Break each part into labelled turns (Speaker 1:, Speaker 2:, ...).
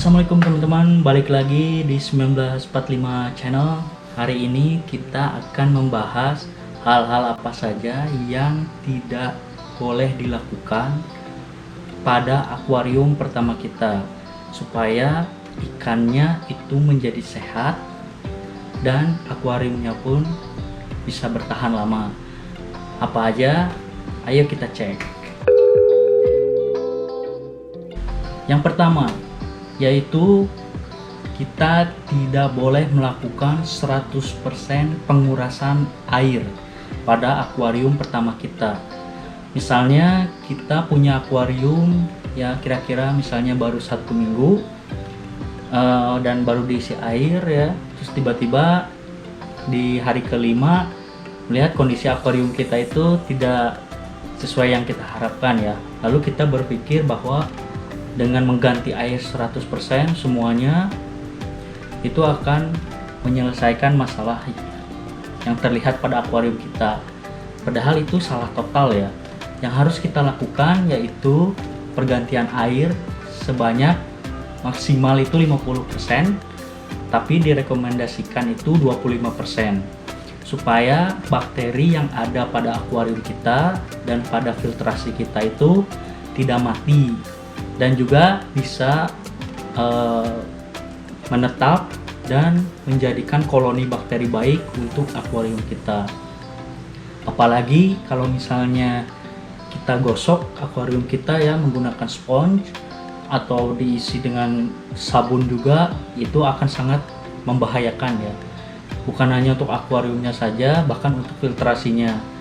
Speaker 1: Assalamualaikum teman-teman, balik lagi di 1945 channel. Hari ini kita akan membahas hal-hal apa saja yang tidak boleh dilakukan pada akuarium pertama kita supaya ikannya itu menjadi sehat dan akuariumnya pun bisa bertahan lama. Apa aja? Ayo kita cek. Yang pertama yaitu kita tidak boleh melakukan 100% pengurasan air pada akuarium pertama kita. Misalnya kita punya akuarium ya kira-kira misalnya baru 1 minggu dan baru diisi air ya, terus tiba-tiba di hari kelima melihat kondisi akuarium kita itu tidak sesuai yang kita harapkan ya. Lalu kita berpikir bahwa dengan mengganti air 100% semuanya itu akan menyelesaikan masalah yang terlihat pada akuarium kita. Padahal itu salah total ya. Yang harus kita lakukan yaitu pergantian air sebanyak maksimal itu 50%, tapi direkomendasikan itu 25%, supaya bakteri yang ada pada akuarium kita dan pada filtrasi kita itu tidak mati dan juga bisa menetap dan menjadikan koloni bakteri baik untuk akuarium kita. Apalagi kalau misalnya kita gosok akuarium kita ya menggunakan sponge atau diisi dengan sabun juga, itu akan sangat membahayakan ya. Bukan hanya untuk akuariumnya saja, bahkan untuk filtrasinya.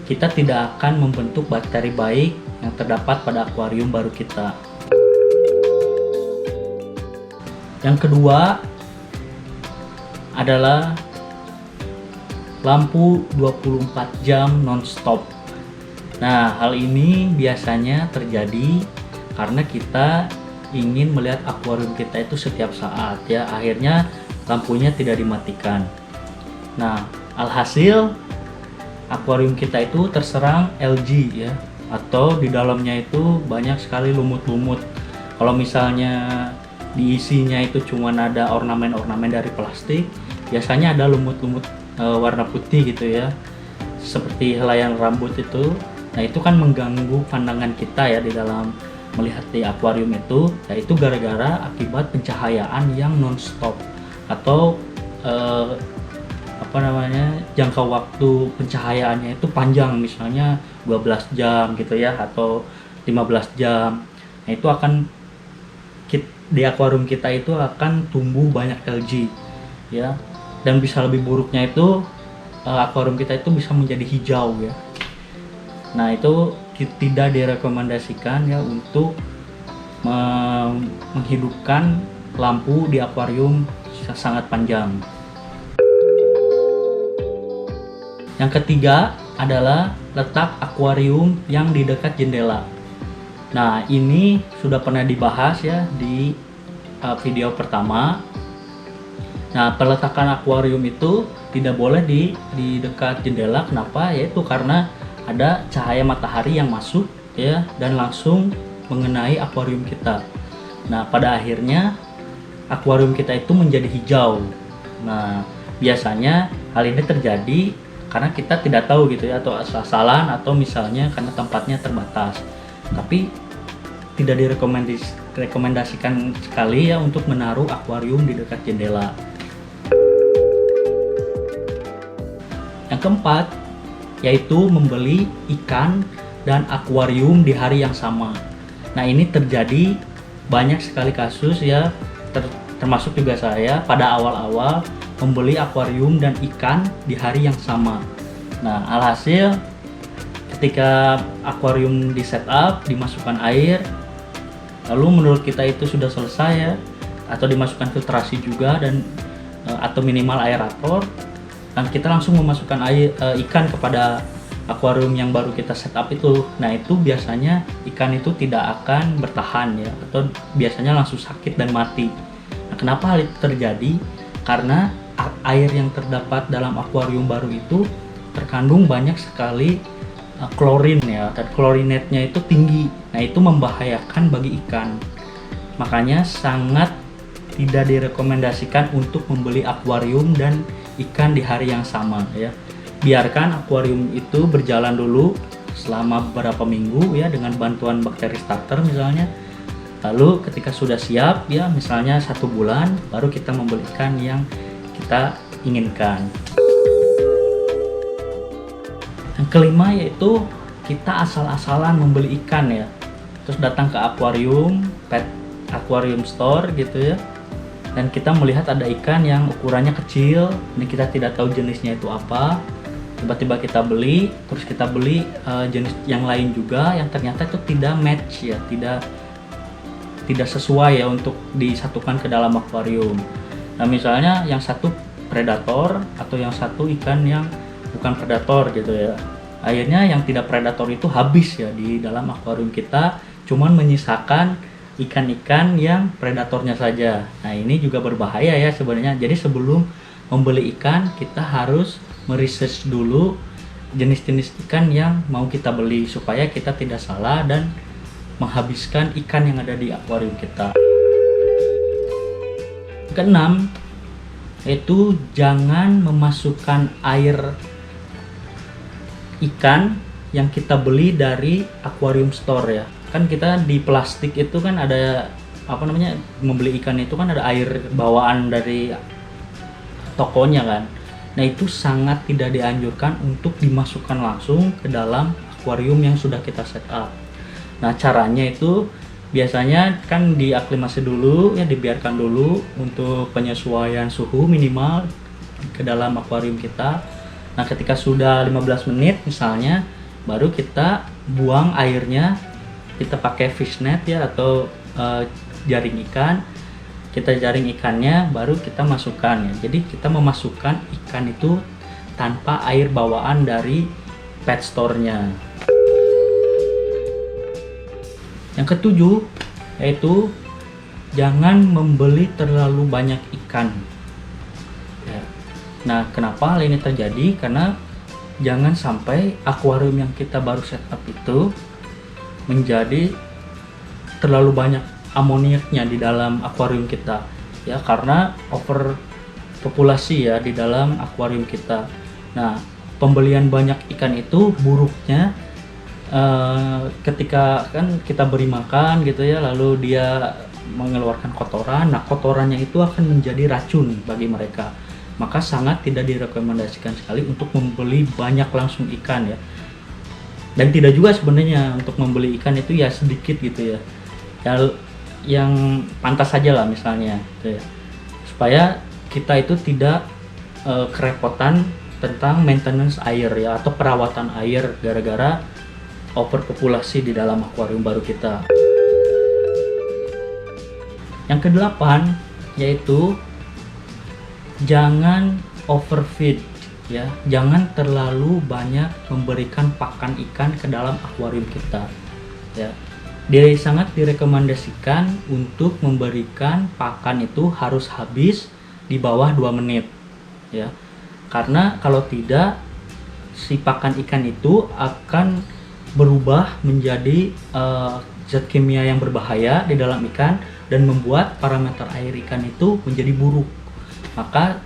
Speaker 1: Kita tidak akan membentuk bakteri baik yang terdapat pada akuarium baru kita. Yang kedua adalah lampu 24 jam non-stop. Nah, hal ini biasanya terjadi karena kita ingin melihat akuarium kita itu setiap saat ya, akhirnya lampunya tidak dimatikan. Nah, alhasil akuarium kita itu terserang algae ya, atau di dalamnya itu banyak sekali lumut-lumut. Kalau misalnya diisinya itu cuma ada ornamen-ornamen dari plastik, biasanya ada lumut-lumut warna putih gitu ya, seperti helaian rambut itu. Nah, itu kan mengganggu pandangan kita ya di dalam melihat di akuarium itu. Nah, itu gara-gara akibat pencahayaan yang non-stop atau jangka waktu pencahayaannya itu panjang, misalnya 12 jam gitu ya, atau 15 jam. Nah, itu akan di akuarium kita itu akan tumbuh banyak algae ya, dan bisa lebih buruknya itu akuarium kita itu bisa menjadi hijau ya. Nah, itu tidak direkomendasikan ya untuk menghidupkan lampu di akuarium sangat panjang. Yang ketiga adalah letak akuarium yang di dekat jendela. Nah, ini sudah pernah dibahas ya di video pertama. Nah, peletakan akuarium itu tidak boleh di dekat jendela. Kenapa? Yaitu karena ada cahaya matahari yang masuk ya dan langsung mengenai akuarium kita. Nah, pada akhirnya akuarium kita itu menjadi hijau. Nah, biasanya hal ini terjadi karena kita tidak tahu gitu ya, atau asal-asalan, atau misalnya karena tempatnya terbatas. Tapi tidak direkomendasikan sekali ya untuk menaruh akuarium di dekat jendela. Yang keempat yaitu membeli ikan dan akuarium di hari yang sama. Nah, ini terjadi banyak sekali kasus ya, termasuk juga saya pada awal-awal membeli akuarium dan ikan di hari yang sama. Nah, alhasil ketika akuarium di setup, dimasukkan air, lalu menurut kita itu sudah selesai ya, atau dimasukkan filtrasi juga dan atau minimal aerator, dan kita langsung memasukkan ikan kepada akuarium yang baru kita setup itu. Nah, itu biasanya ikan itu tidak akan bertahan ya, atau biasanya langsung sakit dan mati. Nah, kenapa hal itu terjadi? Karena air yang terdapat dalam akuarium baru itu terkandung banyak sekali klorin ya, dan klorinetnya itu tinggi. Nah, itu membahayakan bagi ikan. Makanya sangat tidak direkomendasikan untuk membeli akuarium dan ikan di hari yang sama ya. Biarkan akuarium itu berjalan dulu selama beberapa minggu ya dengan bantuan bakteri starter misalnya. Lalu ketika sudah siap ya, misalnya 1 bulan, baru kita membeli ikan yang kita inginkan. Yang kelima yaitu kita asal-asalan membeli ikan ya, terus datang ke akuarium, pet aquarium store gitu ya, dan kita melihat ada ikan yang ukurannya kecil, ini kita tidak tahu jenisnya itu apa, tiba-tiba kita beli, terus kita beli jenis yang lain juga yang ternyata itu tidak match ya, tidak sesuai ya untuk disatukan ke dalam akuarium. Nah misalnya yang satu predator atau yang satu ikan yang bukan predator gitu ya. Akhirnya yang tidak predator itu habis ya di dalam akuarium kita, cuman menyisakan ikan-ikan yang predatornya saja. Nah ini juga berbahaya ya sebenarnya. Jadi sebelum membeli ikan kita harus meresearch dulu jenis-jenis ikan yang mau kita beli supaya kita tidak salah dan menghabiskan ikan yang ada di akuarium kita. Keenam, yaitu jangan memasukkan air ikan yang kita beli dari aquarium store ya. Kan kita di plastik itu kan ada membeli ikan itu kan ada air bawaan dari tokonya kan. Nah itu sangat tidak dianjurkan untuk dimasukkan langsung ke dalam akuarium yang sudah kita set up. Nah caranya itu biasanya kan diaklimasi dulu ya, dibiarkan dulu untuk penyesuaian suhu minimal ke dalam akuarium kita. Nah ketika sudah 15 menit misalnya, baru kita buang airnya, kita pakai fishnet ya atau jaring ikan, kita jaring ikannya baru kita masukkan ya. Jadi kita memasukkan ikan itu tanpa air bawaan dari pet store-nya. Yang ketujuh yaitu jangan membeli terlalu banyak ikan ya. Nah kenapa hal ini terjadi? Karena jangan sampai akuarium yang kita baru setup itu menjadi terlalu banyak amoniaknya di dalam akuarium kita ya, karena overpopulasi ya di dalam akuarium kita. Nah pembelian banyak ikan itu buruknya ketika kan kita beri makan gitu ya, lalu dia mengeluarkan kotoran. Nah kotorannya itu akan menjadi racun bagi mereka, maka sangat tidak direkomendasikan sekali untuk membeli banyak langsung ikan ya. Dan tidak juga sebenarnya untuk membeli ikan itu ya sedikit gitu ya, yang pantas saja lah misalnya gitu ya, supaya kita itu tidak kerepotan tentang maintenance air ya atau perawatan air gara-gara overpopulasi di dalam akuarium baru kita. Yang kedelapan yaitu jangan overfeed ya, jangan terlalu banyak memberikan pakan ikan ke dalam akuarium kita ya. Dia sangat direkomendasikan untuk memberikan pakan itu harus habis di bawah 2 menit ya, karena kalau tidak si pakan ikan itu akan berubah menjadi zat kimia yang berbahaya di dalam ikan dan membuat parameter air ikan itu menjadi buruk. Maka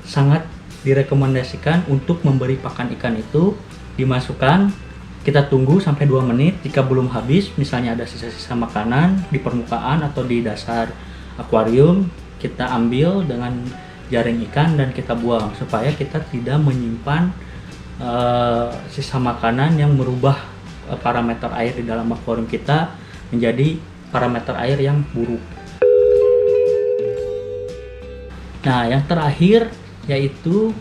Speaker 1: sangat direkomendasikan untuk memberi pakan ikan itu dimasukkan, kita tunggu sampai 2 menit. Jika belum habis, misalnya ada sisa-sisa makanan di permukaan atau di dasar akuarium, kita ambil dengan jaring ikan dan kita buang supaya kita tidak menyimpan sisa makanan yang merubah parameter air di dalam akuarium kita menjadi parameter air yang buruk. Nah, yang terakhir yaitu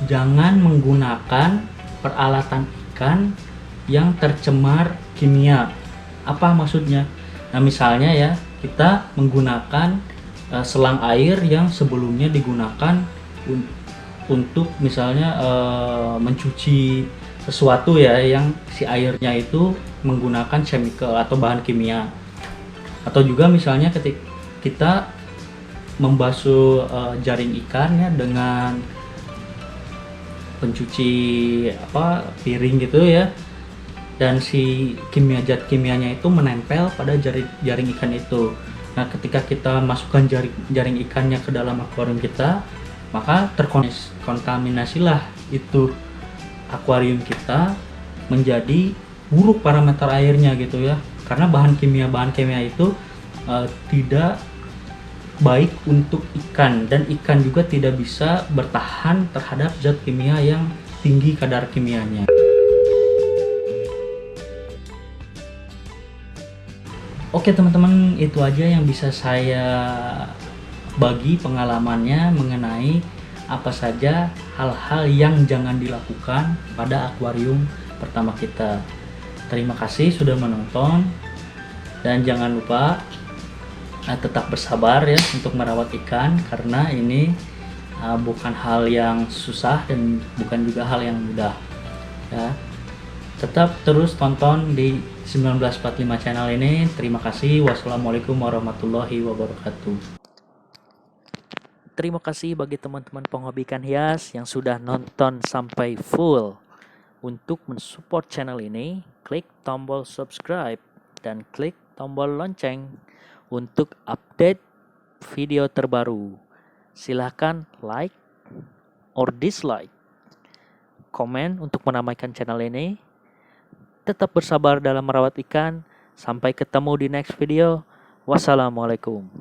Speaker 1: jangan menggunakan peralatan ikan yang tercemar kimia. Apa maksudnya? Nah, misalnya ya, kita menggunakan selang air yang sebelumnya digunakan untuk misalnya mencuci sesuatu ya, yang si airnya itu menggunakan chemical atau bahan kimia. Atau juga misalnya ketika kita membasuh jaring ikan ya dengan pencuci piring gitu ya, dan si zat kimianya itu menempel pada jaring ikan itu. Nah, ketika kita masukkan jaring ikannya ke dalam akuarium kita, maka terkontaminasilah itu akuarium kita menjadi buruk parameter airnya gitu ya. Karena bahan kimia itu tidak baik untuk ikan, dan ikan juga tidak bisa bertahan terhadap zat kimia yang tinggi kadar kimianya. Oke teman-teman, itu aja yang bisa saya bagi pengalamannya mengenai apa saja hal-hal yang jangan dilakukan pada akuarium pertama kita. Terima kasih sudah menonton, dan jangan lupa tetap bersabar ya untuk merawat ikan, karena ini bukan hal yang susah dan bukan juga hal yang mudah ya. Tetap terus tonton di 1945 channel ini. Terima kasih. Wassalamualaikum warahmatullahi wabarakatuh.
Speaker 2: Terima kasih bagi teman-teman penghobi ikan hias yang sudah nonton sampai full. Untuk mensupport channel ini, klik tombol subscribe dan klik tombol lonceng untuk update video terbaru. Silahkan like or dislike, komen untuk menamaikan channel ini. Tetap bersabar dalam merawat ikan. Sampai ketemu di next video. Wassalamualaikum.